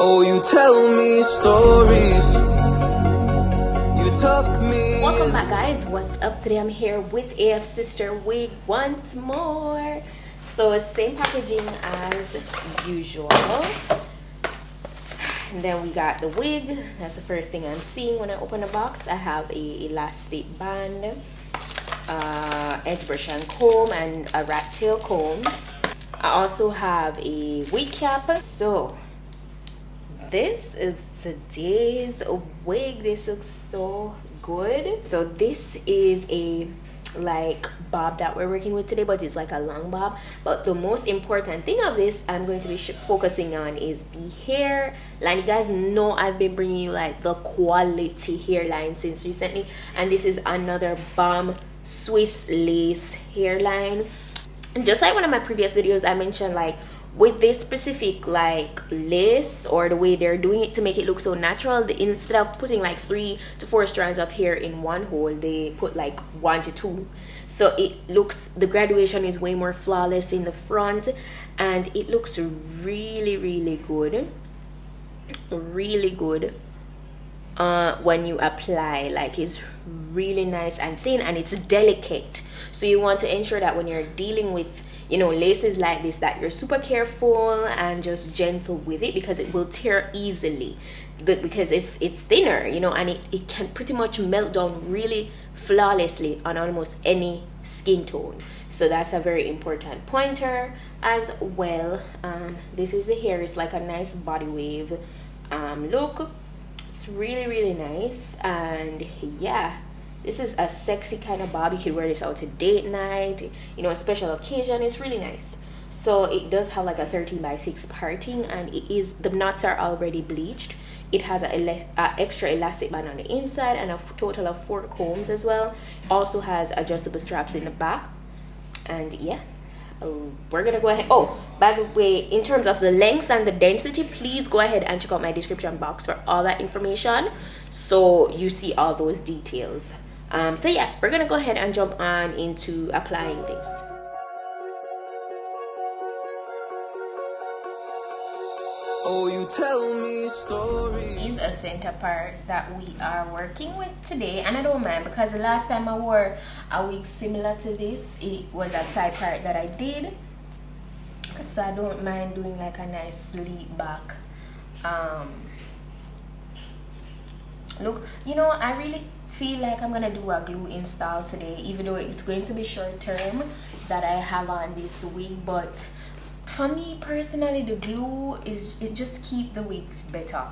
Oh, you tell me stories. You tuck me. Welcome back, guys. What's up? Today I'm here with AFSisterwig once more. So same packaging as usual. And then we got the wig. That's the first thing I'm seeing when I open the box. I have a elastic band, edge brush and comb, and a rat tail comb. I also have a wig cap. So this is today's wig. This looks so good. So this is a like bob that we're working with today, but it's like a long bob. But the most important thing of this I'm going to be focusing on is the hairline. You guys know I've been bringing you like the quality hairline since recently, and this is another bomb Swiss lace hairline. And just like one of my previous videos, I mentioned like with this specific like lace, or the way they're doing it to make it look so natural, instead of putting like 3 to 4 strands of hair in one hole, they put like 1 to 2. So it looks, the graduation is way more flawless in the front, and it looks really good, really good when you apply. Like, it's really nice and thin, and it's delicate. So you want to ensure that when you're dealing with, you know, laces like this, that you're super careful and just gentle with it, because it will tear easily, but because it's thinner, you know, and it can pretty much melt down really flawlessly on almost any skin tone. So that's a very important pointer as well. This is the hair. It's like a nice body wave look. It's really nice, and yeah, this is a sexy kind of bob. You could wear this out to date night, you know, a special occasion. It's really nice. So it does have like a 13x6 parting, and it is, the knots are already bleached. It has an extra elastic band on the inside and a total of 4 combs as well. Also has adjustable straps in the back. And yeah, we're gonna go ahead. Oh, by the way, in terms of the length and the density, please go ahead and check out my description box for all that information, so you see all those details. So yeah, we're gonna go ahead and jump on into applying this. Oh, you tell me stories. Is a center part that we are working with today, and I don't mind, because the last time I wore a wig similar to this, it was a side part that I did, so I don't mind doing like a nice sleek back look. You know, I really feel like I'm gonna do a glue install today, even though it's going to be short term that I have on this wig. But for me personally, the glue is, it just keep the wigs better.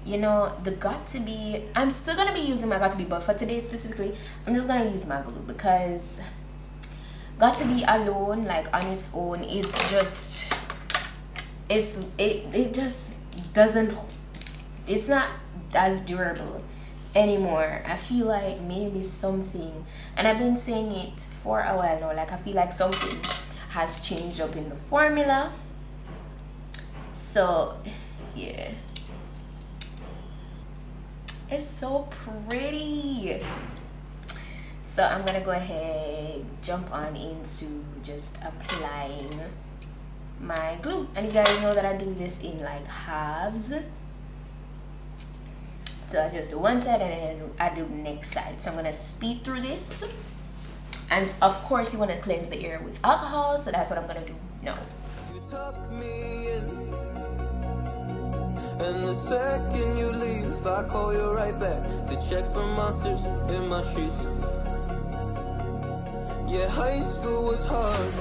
You know, the Got2b, I'm still gonna be using my Got2b, but for today specifically, I'm just gonna use my glue, because Got2b alone, like on its own, is just, it just doesn't, it's not as durable anymore. I feel like maybe something, and I've been saying it for a while now, like I feel like something has changed up in the formula. So yeah, it's so pretty. So I'm gonna go ahead, jump on into just applying my glue, and you guys know that I do this in like halves. So I just do one side and then I do the next side. So I'm gonna speed through this, and of course you want to cleanse the air with alcohol, so that's what I'm gonna do now. You tuck me in, and the second you leave, I call you right back to check for monsters in my sheets. Yeah, high school was hard.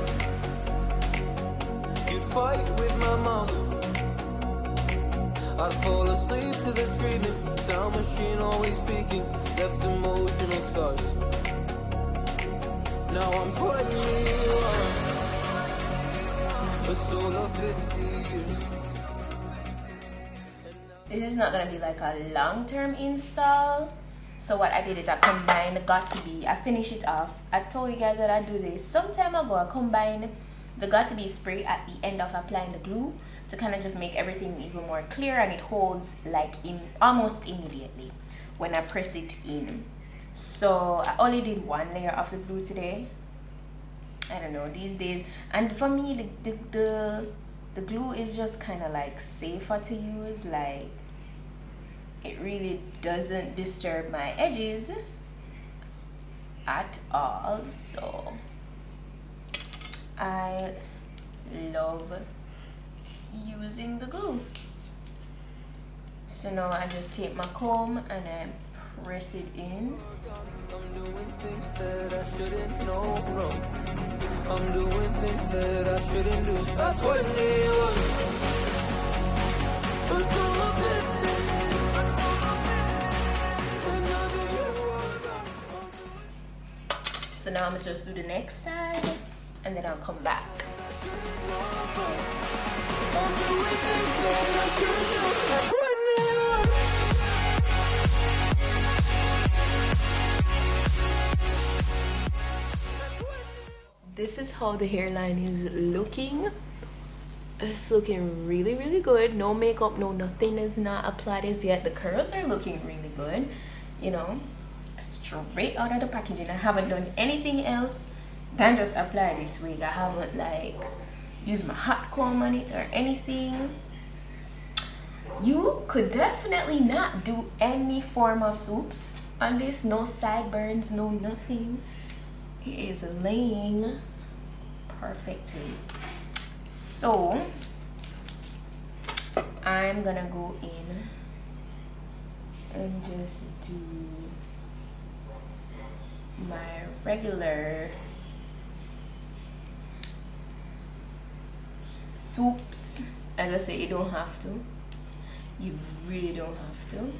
You'd fight with my mom. I'd fall asleep to the screaming, sound machine always speaking, left emotional scars. Now I'm 21, a soul of 50 years. This is not gonna be like a long-term install. So what I did is I combined the Got2b. I finished it off. I told you guys that I do this some time ago. I combined the Got2b spray at the end of applying the glue to kind of just make everything even more clear, and it holds like in almost immediately when I press it in. So I only did 1 layer of the glue today. I don't know, these days, and for me the the glue is just kind of like safer to use, like it really doesn't disturb my edges at all. So I love using the glue. So now I just take my comb and I press it in. I'm doing things that I shouldn't know from. I'm doing things that I shouldn't do. At 21, it's all of it. So now I'm gonna just do the next side and then I'll come back. I'm doing things that I shouldn't do. At 21. This is how the hairline is looking. It's looking really, really good. No makeup, no nothing is not applied as yet. The curls are looking really good, you know, straight out of the packaging. I haven't done anything else than just apply this wig. I haven't like used my hot comb on it or anything. You could definitely not do any form of swoops on this. No sideburns, no nothing. It is laying perfectly. So I'm gonna go in and just do my regular swoops. As I say, you don't have to. You really don't have to.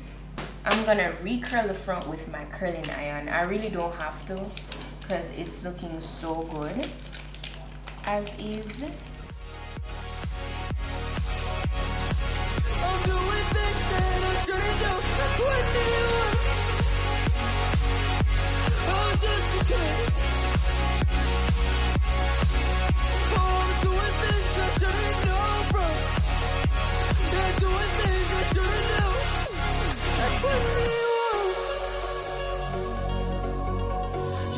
I'm gonna recurl the front with my curling iron. I really don't have to, because it's looking so good as is. I'm doing things that I shouldn't do. At 21, I'm just a kid. Oh, I'm doing things I shouldn't know from. They're doing things I shouldn't do. At 21.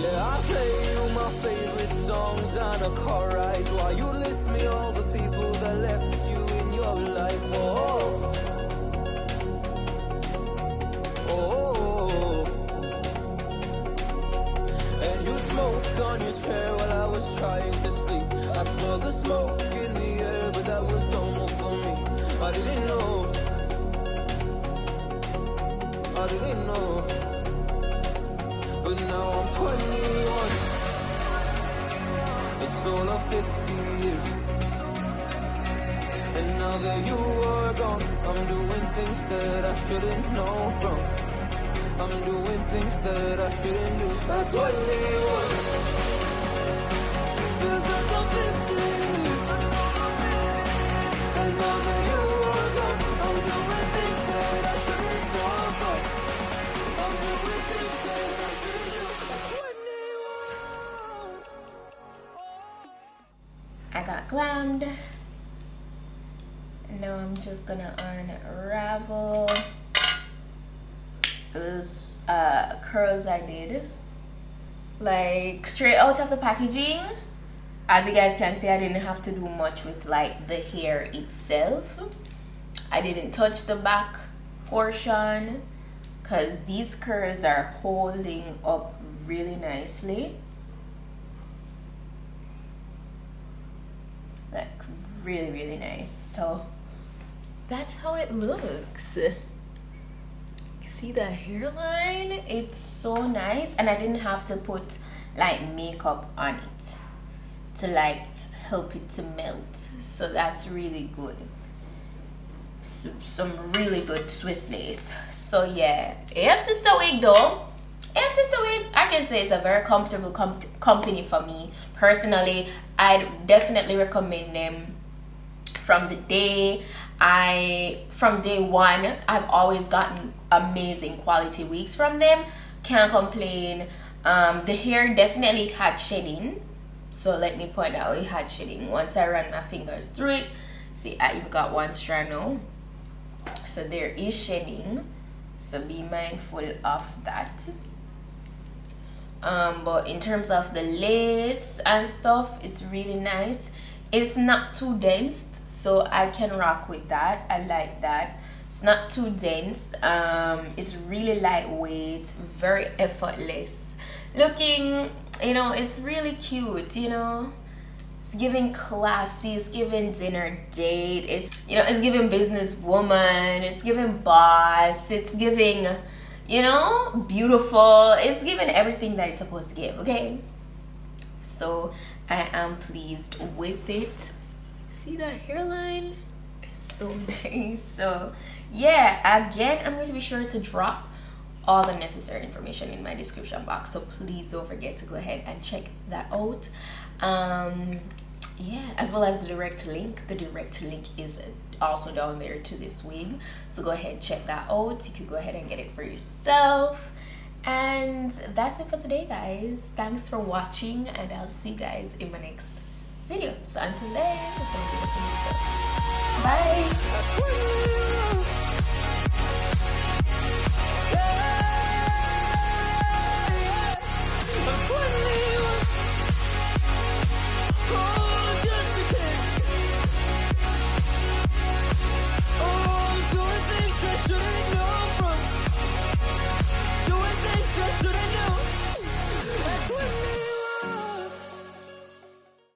Yeah, I play you my favorite songs on a car ride while you list me all the people that left you in your life. And you smoke on your chair while I was trying to sleep. I smell the smoke in the air, but that was normal for me. I didn't know. I didn't know. But now I'm 21. It's all of 50 years. And now that you are gone, I'm doing things that I shouldn't know from. I'm doing things that I shouldn't do. At 21, feels like I'm 50s. And now that you are gone, I'm doing things that I shouldn't know from. I'm doing things that I shouldn't do. At 21. I got glammed. And now I'm just gonna unravel those curls I did, like straight out of the packaging. As you guys can see, I didn't have to do much with like the hair itself. I didn't touch the back portion because these curls are holding up really nicely, like really, really nice. So that's how it looks. See the hairline? It's so nice, and I didn't have to put like makeup on it to like help it to melt, so that's really good. Some really good Swiss lace. So yeah, AFSisterwig though, AFSisterwig, I can say it's a very comfortable company for me personally. I'd definitely recommend them. From day one, I've always gotten amazing quality wigs from them. Can't complain. The hair definitely had shedding, so let me point out it had shedding. Once I ran my fingers through it, see, I even got one strand now, so there is shedding, so be mindful of that. But in terms of the lace and stuff, it's really nice. It's not too dense, so I can rock with that. I like that. It's not too dense. It's really lightweight, very effortless looking. You know, it's really cute. You know, it's giving classy. It's giving dinner date. It's, you know, it's giving businesswoman. It's giving boss. It's giving, you know, beautiful. It's giving everything that it's supposed to give. Okay, so I am pleased with it. See that hairline? It's so nice. So yeah, again, I'm going to be sure to drop all the necessary information in my description box, so please don't forget to go ahead and check that out. Yeah, as well as the direct link. The direct link is also down there to this wig, so go ahead, check that out. You could go ahead and get it for yourself. And that's it for today, guys. Thanks for watching, and I'll see you guys in my next video. So until then, bye.